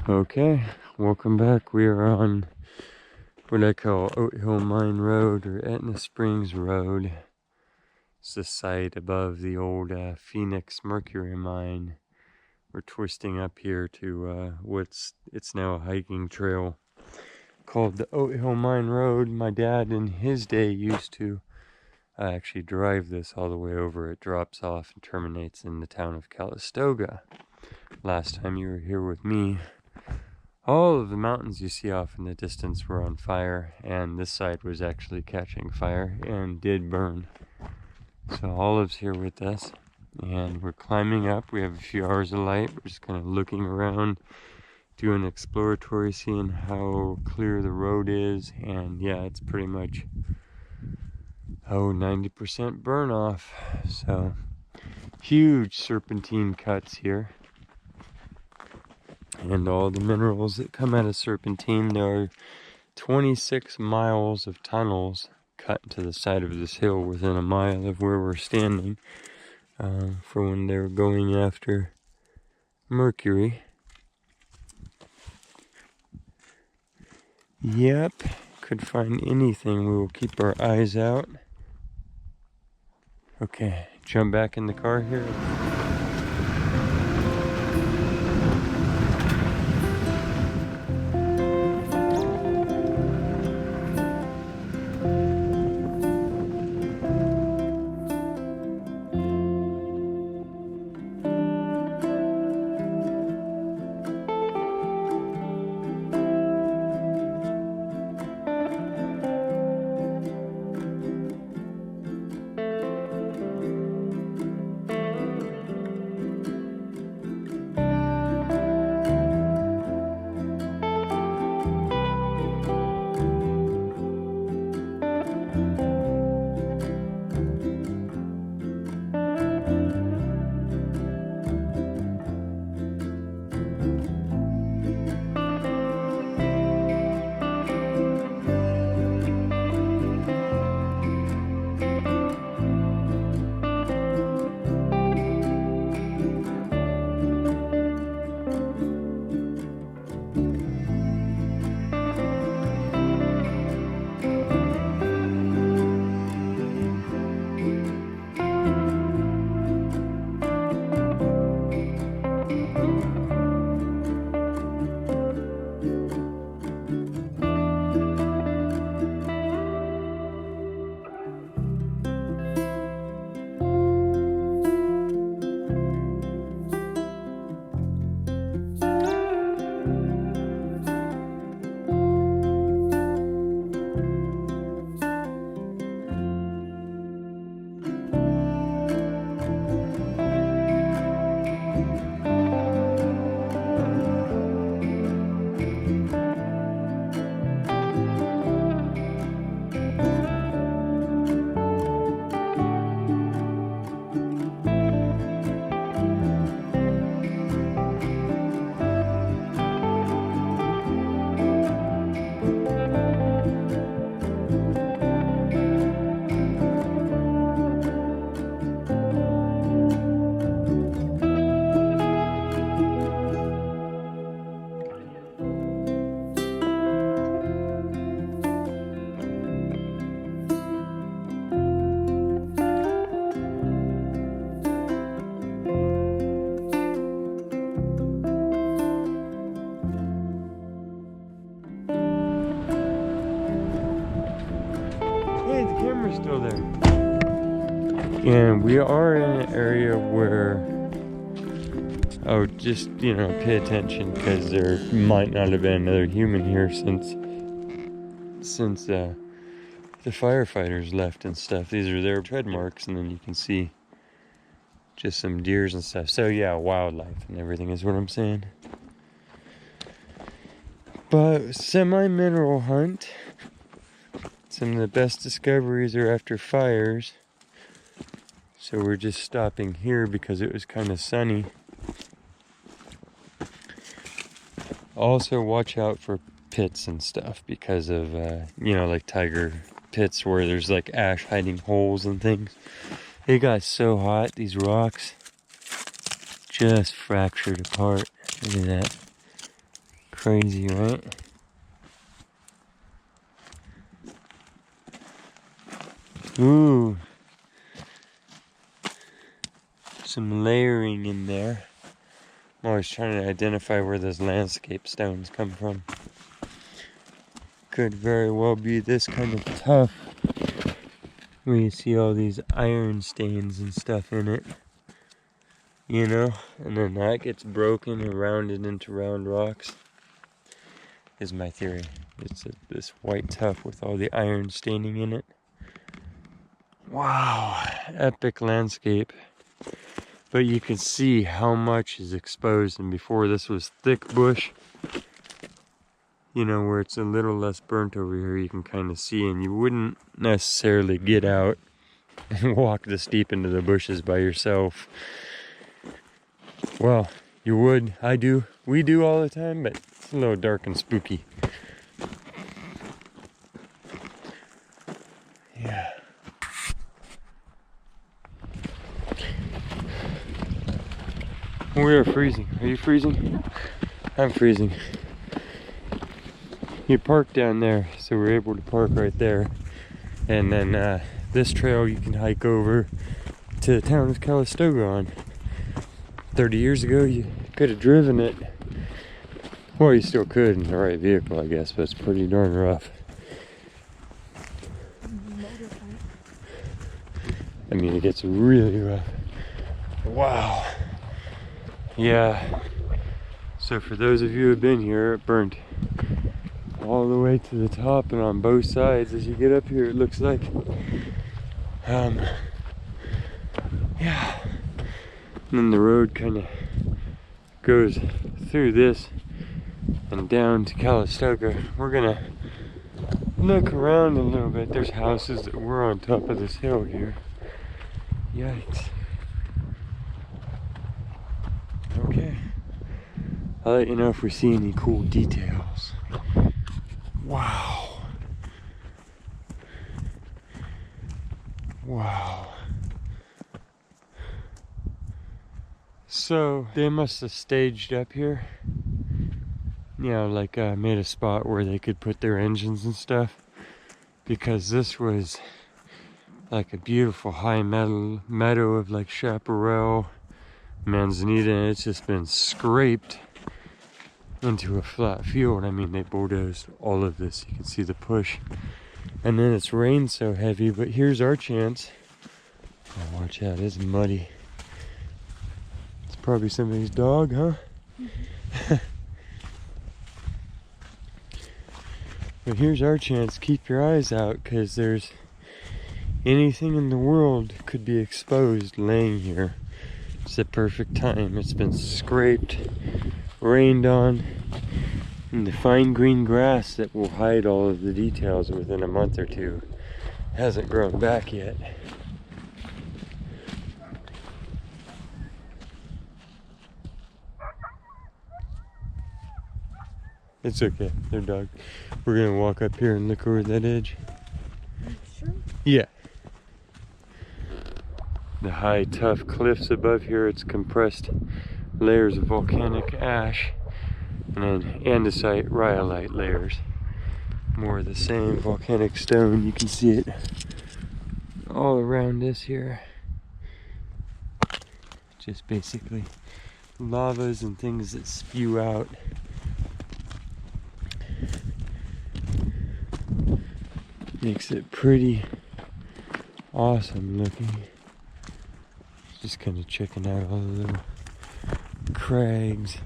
Okay, welcome back. We are on what I call Oat Hill Mine Road or Etna Springs Road. It's the site above the old Phoenix mercury mine. We're twisting up here to it's now a hiking trail called the Oat Hill Mine Road. My dad in his day used to actually drive this all the way over. It drops off and terminates in the town of Calistoga. Last time you were here with me, all of the mountains you see off in the distance were on fire, and this side was actually catching fire and did burn. So Olive's here with us, and we're climbing up. We have a few hours of light. We're just kind of looking around, doing exploratory, seeing how clear the road is, and yeah, it's pretty much 90% burn off. So huge serpentine cuts here. And all the minerals that come out of serpentine. There are 26 miles of tunnels cut into the side of this hill within a mile of where we're standing for when they were going after mercury. Yep, could find anything. We will keep our eyes out. Okay, jump back in the car here. Hey, the camera's still there. And we are in an area where, just, pay attention, because there might not have been another human here since the firefighters left and stuff. These are their tread marks, and then you can see just some deers and stuff. So yeah, wildlife and everything is what I'm saying. But semi-mineral hunt. Some of the best discoveries are after fires. So we're just stopping here because it was kind of sunny. Also watch out for pits and stuff because of, like tiger pits where there's like ash hiding holes and things. It got so hot, these rocks just fractured apart. Look at that. Crazy, right? Ooh. Some layering in there. I'm always trying to identify where those landscape stones come from. Could very well be this kind of tough, where you see all these iron stains and stuff in it, you know, and then that gets broken and rounded into round rocks, is my theory. It's this white tuff with all the iron staining in it. Wow, epic landscape. But you can see how much is exposed, and before this was thick bush, you know, where it's a little less burnt over here, you can kind of see, and you wouldn't necessarily get out and walk this deep into the bushes by yourself. Well, you would, I do, we do all the time, but it's a little dark and spooky. Yeah. We are freezing. Are you freezing? I'm freezing. You park down there, so we're able to park right there. And then this trail you can hike over to the town of Calistoga on. 30 years ago, you could have driven it. Well, you still could in the right vehicle, I guess, but it's pretty darn rough. I mean, it gets really rough. Wow. Yeah. So for those of you who have been here, it burnt all the way to the top and on both sides. As you get up here, it looks like, yeah. And then the road kind of goes through this and down to Calistoga. We're gonna look around a little bit. There's houses that were on top of this hill here. Yikes. Okay. I'll let you know if we see any cool details. Wow. Wow. So they must have staged up here. You know, like made a spot where they could put their engines and stuff. Because this was like a beautiful high meadow of like chaparral, manzanita, and it's just been scraped into a flat field. I mean, they bulldozed all of this. You can see the push. And then it's rained so heavy, but here's our chance. Oh, watch out, it's muddy. It's probably somebody's dog, huh? Mm-hmm. But here's our chance. Keep your eyes out, because there's anything in the world could be exposed laying here. It's the perfect time. It's been scraped, rained on, and the fine green grass that will hide all of the details within a month or two hasn't grown back yet. It's okay, they're dog. We're gonna walk up here and look over that edge. Sure. Yeah. The high, tough cliffs above here, it's compressed layers of volcanic ash, and then andesite, rhyolite layers. More of the same volcanic stone. You can see it all around us here. Just basically lavas and things that spew out. Makes it pretty awesome looking. Just kind of checking out all the little crags.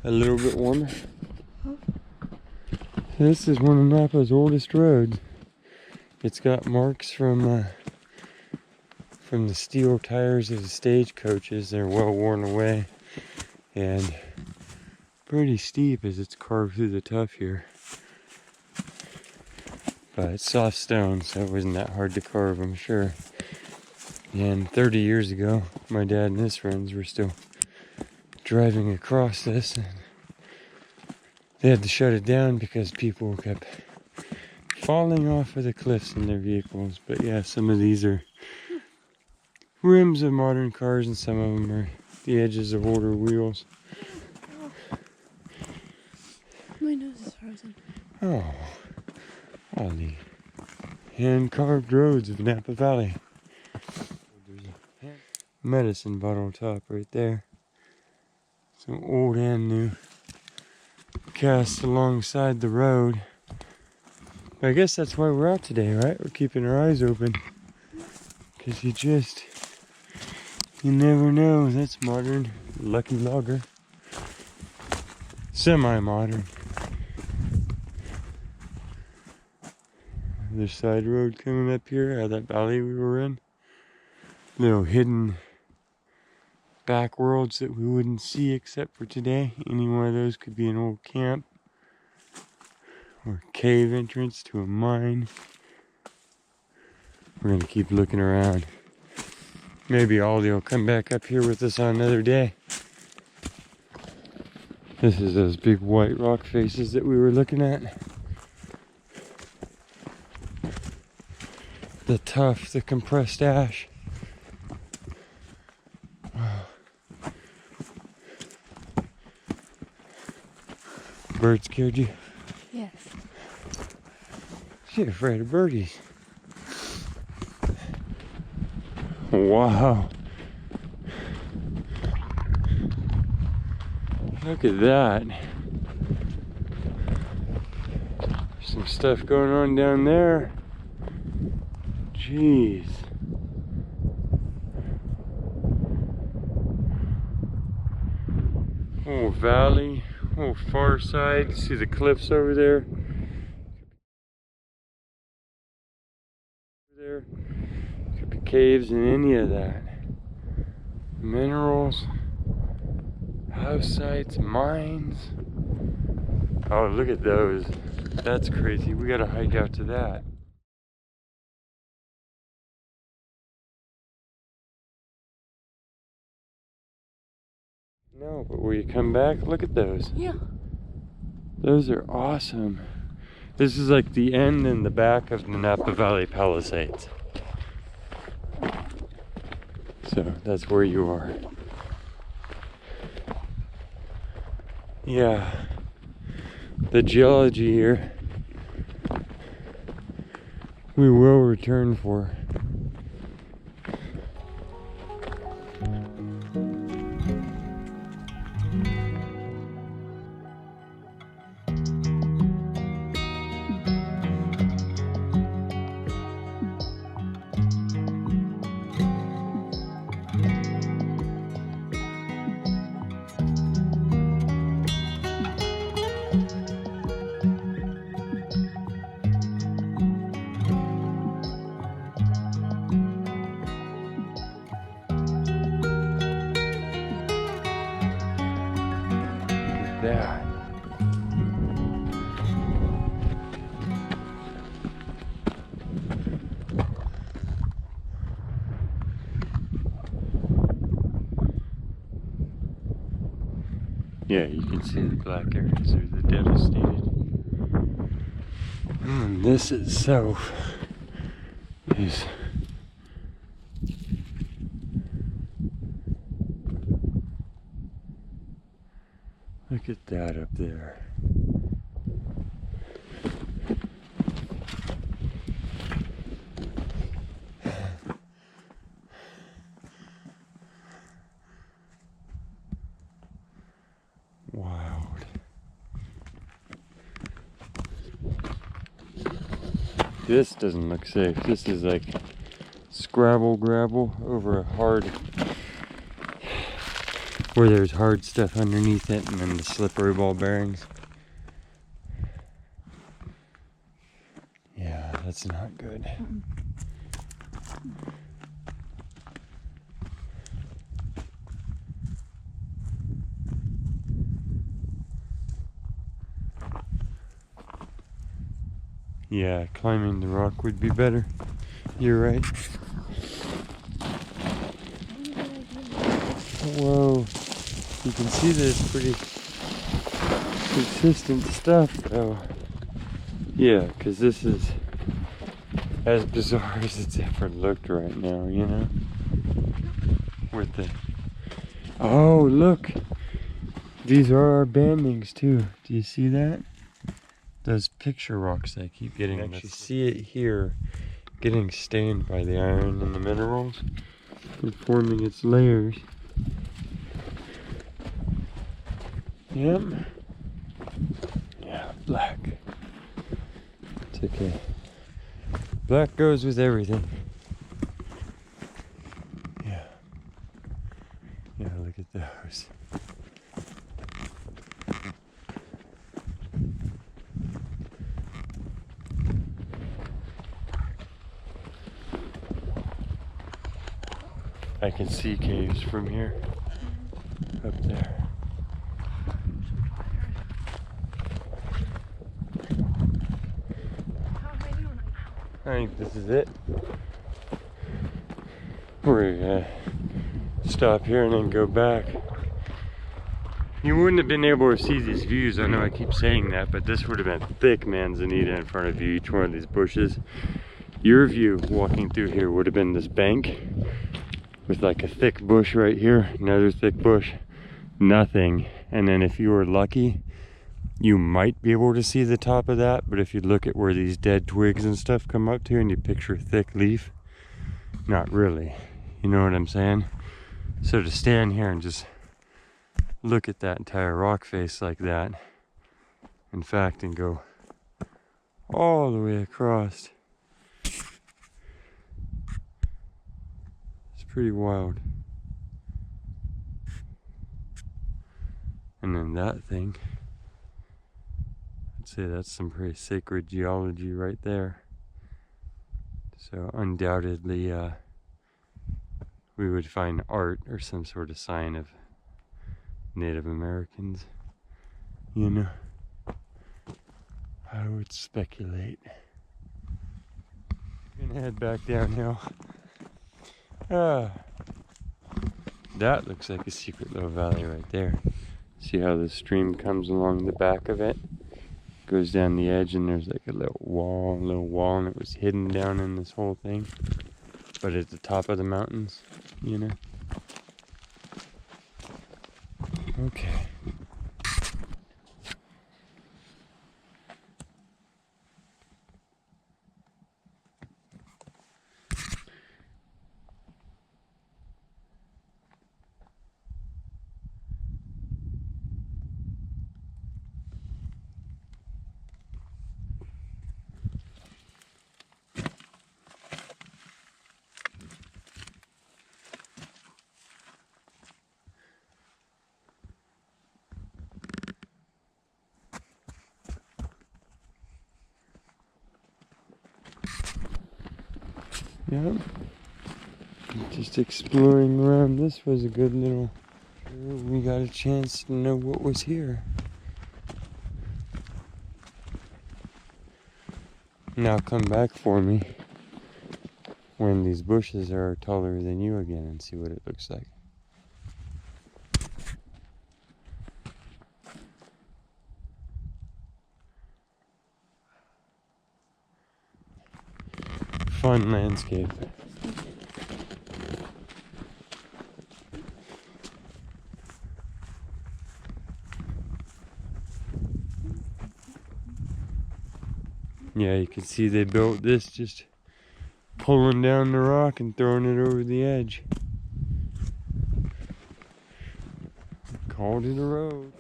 A little bit warmer. This is one of Napa's oldest roads. It's got marks from the steel tires of the stagecoaches. They're well worn away and pretty steep as it's carved through the tuff here. But it's soft stone, so it wasn't that hard to carve, I'm sure. And 30 years ago, my dad and his friends were still driving across this, and they had to shut it down because people kept falling off of the cliffs in their vehicles. But yeah, some of these are rims of modern cars, and some of them are the edges of older wheels. My nose is frozen. Oh, all the hand-carved roads of Napa Valley. There's a medicine bottle top right there. Some old and new cast alongside the road. I guess that's why we're out today, right? We're keeping our eyes open. Because you never know. That's modern. Lucky logger. Semi-modern. The side road coming up here out of that valley we were in. Little hidden back worlds that we wouldn't see except for today. Any one of those could be an old camp or cave entrance to a mine. We're gonna keep looking around. Maybe Aldi will come back up here with us on another day. This is those big white rock faces that we were looking at. The tuff, the compressed ash. Bird scared you? Yes. She's afraid of birdies. Wow. Look at that. There's some stuff going on down there. Jeez. Oh, valley. Oh, far side. You see the cliffs over there? There could be caves in any of that. Minerals, house sites, mines. Oh, look at those. That's crazy. We gotta hike out to that. No, but will you come back? Look at those. Yeah. Those are awesome. This is like the end and the back of the Napa Valley Palisades. So that's where you are. Yeah. The geology here we will return for. That. Yeah, you can see the black areas are the devastated. And this itself is look at that up there. Wild. This doesn't look safe. This is like scrabble gravel over a hard, where there's hard stuff underneath it and then the slippery ball bearings. Yeah, that's not good. Yeah, climbing the rock would be better. You're right. Whoa. You can see that it's pretty consistent stuff though. Yeah, because this is as bizarre as it's ever looked right now, you know? With the... Oh, look! These are our bandings too. Do you see that? Those picture rocks I keep getting. You can actually see it here getting stained by the iron and the minerals and forming its layers. Yep. Yeah, black. It's okay. Black goes with everything. Yeah. Yeah, look at those. I can see caves from here, up there. I think this is it. We're gonna stop here and then go back. You wouldn't have been able to see these views. I know I keep saying that, but this would have been thick manzanita in front of you, each one of these bushes. Your view walking through here would have been this bank with like a thick bush right here, another thick bush, nothing. And then if you were lucky, you might be able to see the top of that, but if you look at where these dead twigs and stuff come up to and you picture a thick leaf, not really. You know what I'm saying? So to stand here and just look at that entire rock face like that, in fact, and go all the way across, it's pretty wild. And then that thing, I'd say that's some pretty sacred geology right there. So undoubtedly we would find art or some sort of sign of Native Americans, you know. I would speculate. I'm gonna head back downhill. That looks like a secret little valley right there. See how the stream comes along the back of it? Goes down the edge and there's like a little wall and it was hidden down in this whole thing. But at the top of the mountains, you know? Okay. Yep. Just exploring around. This was a good little... We got a chance to know what was here. Now come back for me when these bushes are taller than you again and see what it looks like. Fun landscape. Yeah, you can see they built this just pulling down the rock and throwing it over the edge. Called it a road.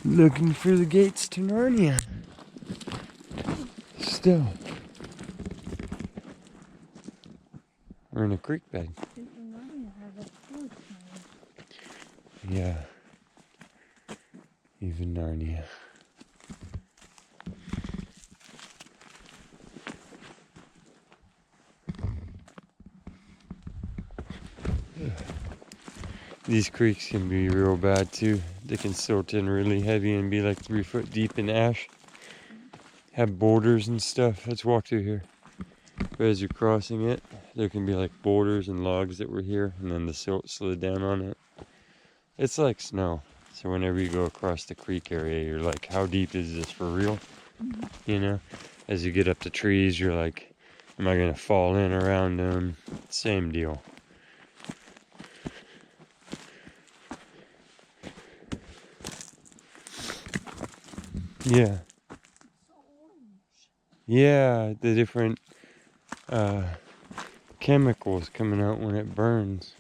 Looking for the gates to Narnia. Still. We're in a creek bed. Yeah. Even Narnia. These creeks can be real bad too. They can silt in really heavy and be like 3 foot deep in ash. Have boulders and stuff. Let's walk through here. But as you're crossing it, there can be like boulders and logs that were here, and then the silt slid down on it. It's like snow. So whenever you go across the creek area, you're like, how deep is this for real? You know? As you get up to trees, you're like, am I gonna fall in around them? Same deal. Yeah. Yeah, the different chemicals coming out when it burns.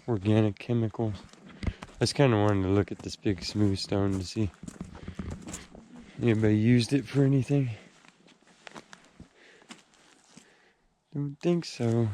Organic chemicals. I just kind of wanted to look at this big smooth stone to see anybody used it for anything. Don't think so.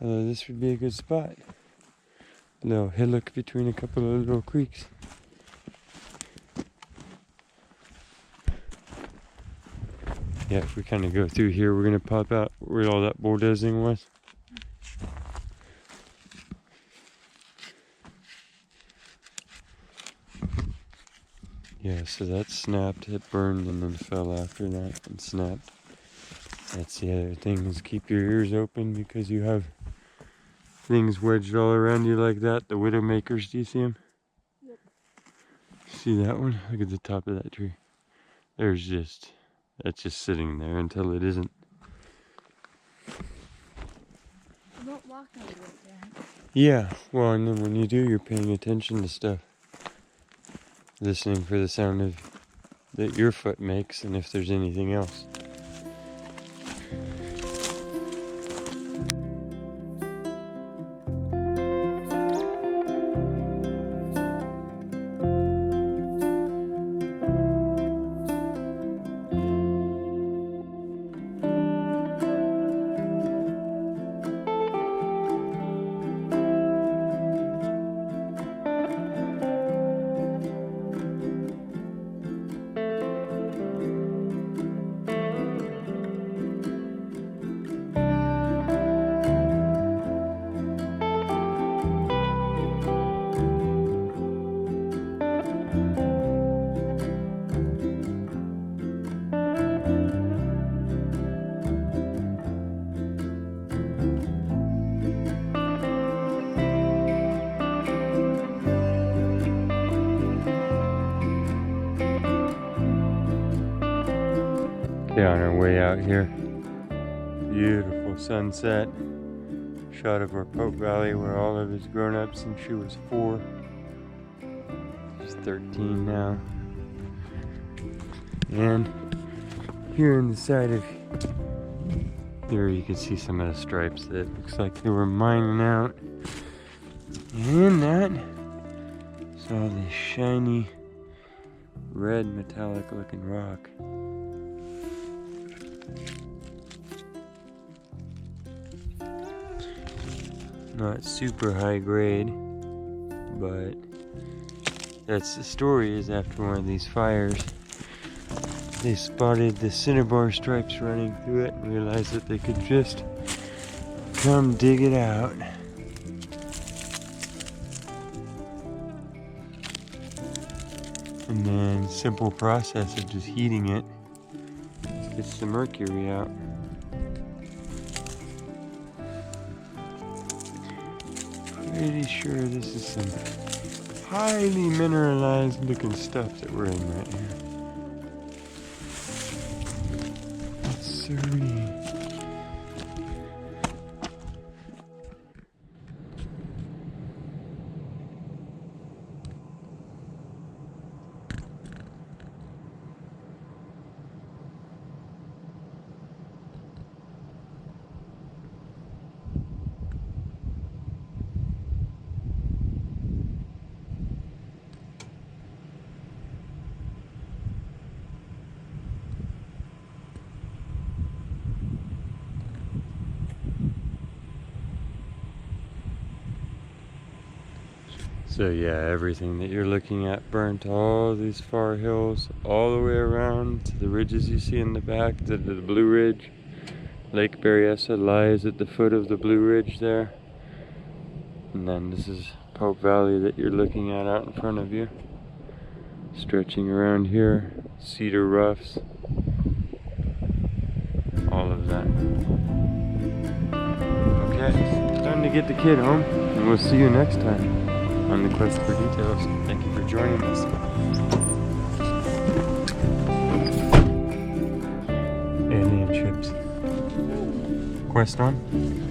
Although this would be a good spot. A little hillock between a couple of little creeks. Yeah, if we kind of go through here, we're going to pop out where all that bulldozing was. Yeah, so that snapped, it burned and then fell after that and snapped. That's the other thing, is keep your ears open because you have things wedged all around you like that. The widowmakers, do you see them? Yep. See that one? Look at the top of that tree. That's just sitting there until it isn't. Don't walk over it, Dad. Yeah, well, and then when you do, you're paying attention to stuff. Listening for the sound that your foot makes and if there's anything else. Okay, on our way out here, beautiful sunset. Shot of our Pope Valley where Olive has grown up since she was 4. She's 13 now. And here in the side of here you can see some of the stripes that looks like they were mining out. And that is all this shiny red metallic looking rock. Not super high grade, but that's the story, is after one of these fires they spotted the cinnabar stripes running through it and realized that they could just come dig it out. And then simple process of just heating it gets the mercury out. Pretty sure this is some highly mineralized looking stuff that we're in right here. That's serene. So yeah, everything that you're looking at burnt, all these far hills, all the way around to the ridges you see in the back, to the Blue Ridge. Lake Berryessa lies at the foot of the Blue Ridge there. And then this is Pope Valley that you're looking at out in front of you. stretching around here, cedar roughs, all of that. Okay, time to get the kid home, and we'll see you next time on the Quest for Details. Thank you for joining us. Alien ships. Quest on?